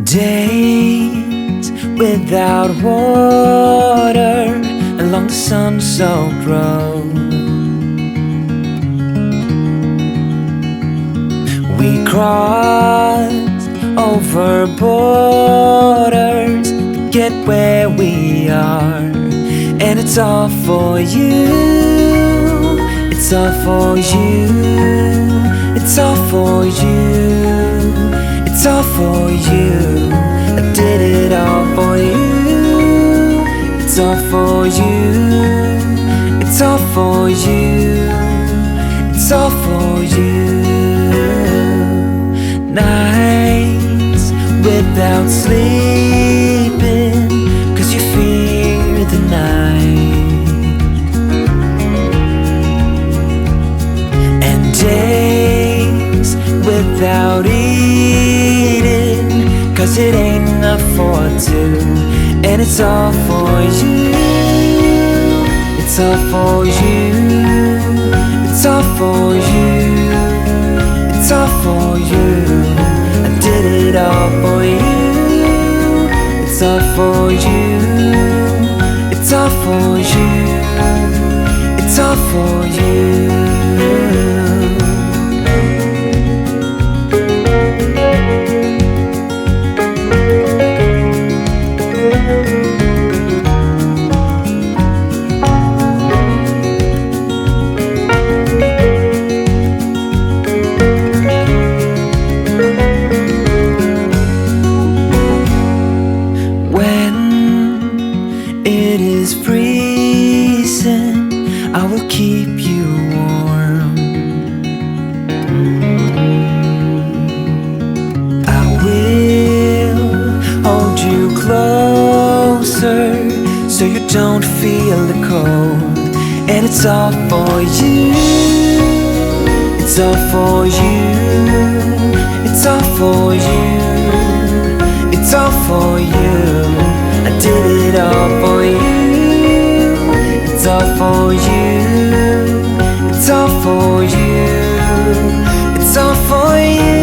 Days without water along the sun-soaked road. We crossed over borders to get where we are, and it's all for you. It's all for you. It's all for you. It's all for you. I did it all for you. It's all for you. It's all for you. It's all for you. Nights without sleeping 'cause you fear the night, and days without eating 'cause it ain't enough for two. And it's all for you. It's all for you. It's all for you. It's all for you. I did it all for you. It's all for you. It's all for you. It's all for you. It is freezing, I will keep you warm. I will hold you closer so you don't feel the cold. And it's all for you. It's all for you. It's all for you. It's all for you. I did it all for you. It's all for you. It's all for you. It's all for you.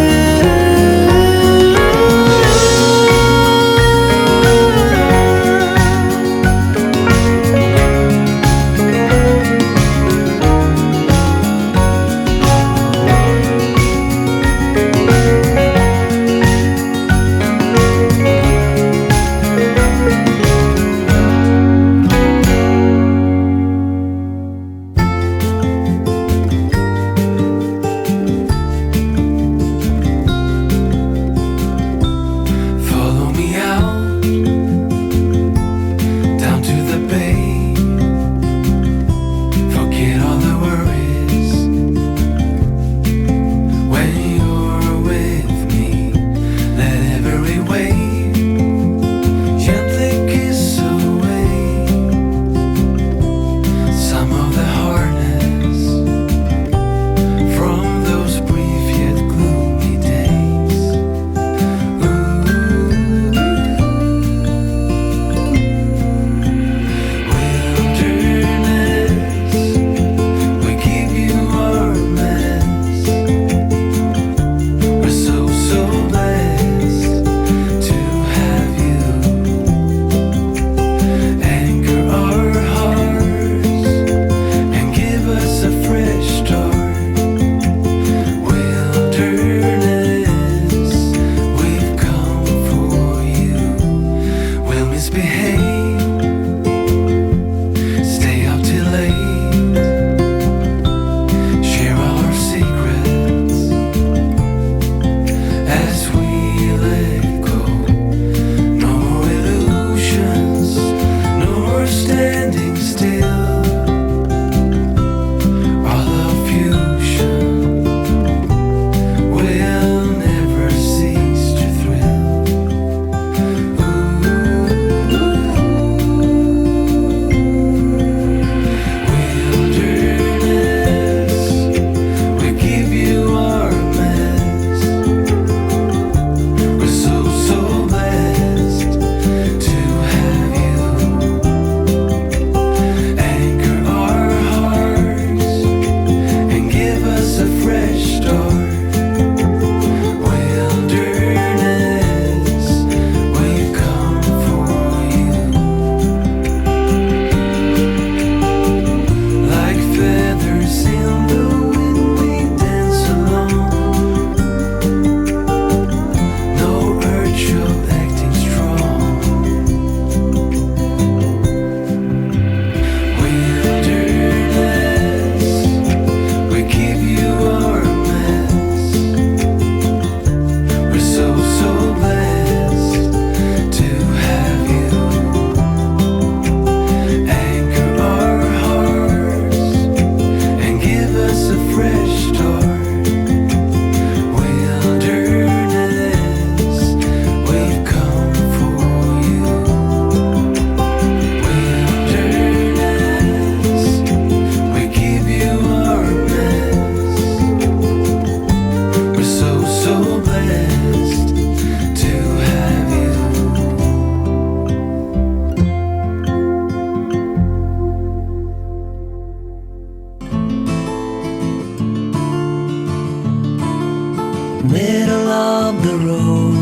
middle of the road.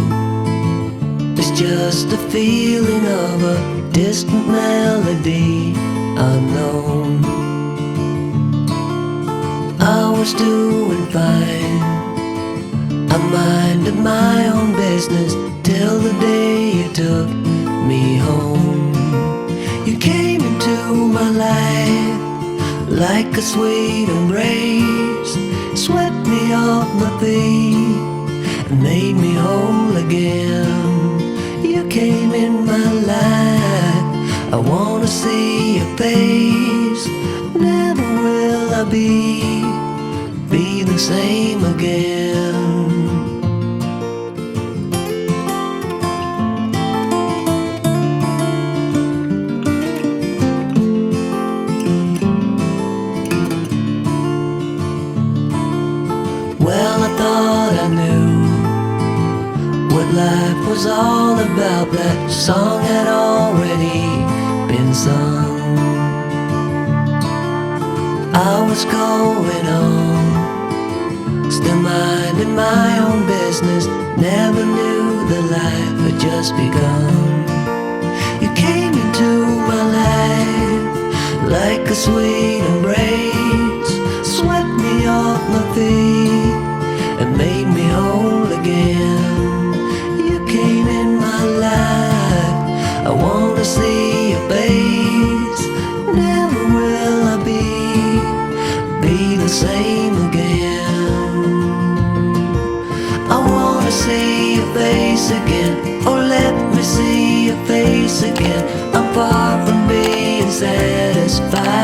It's just a feeling of a distant melody unknown. I was doing fine, I minded my own business till the day you took me home. You came into my life like a sweet embrace, swept me off my feet and made me whole again. You came in my life, I wanna see your face. Never will I be the same again. Well, I thought I knew what life was all about. That song had already been sung. I was going on, still minding my own business. Never knew that life had just begun. You came into my life like a sweet embrace, swept me off my feet and made me whole again. You came in my life, I wanna see your face. Never will I be the same again. I wanna see your face again, oh let me see your face again. I'm far from being satisfied.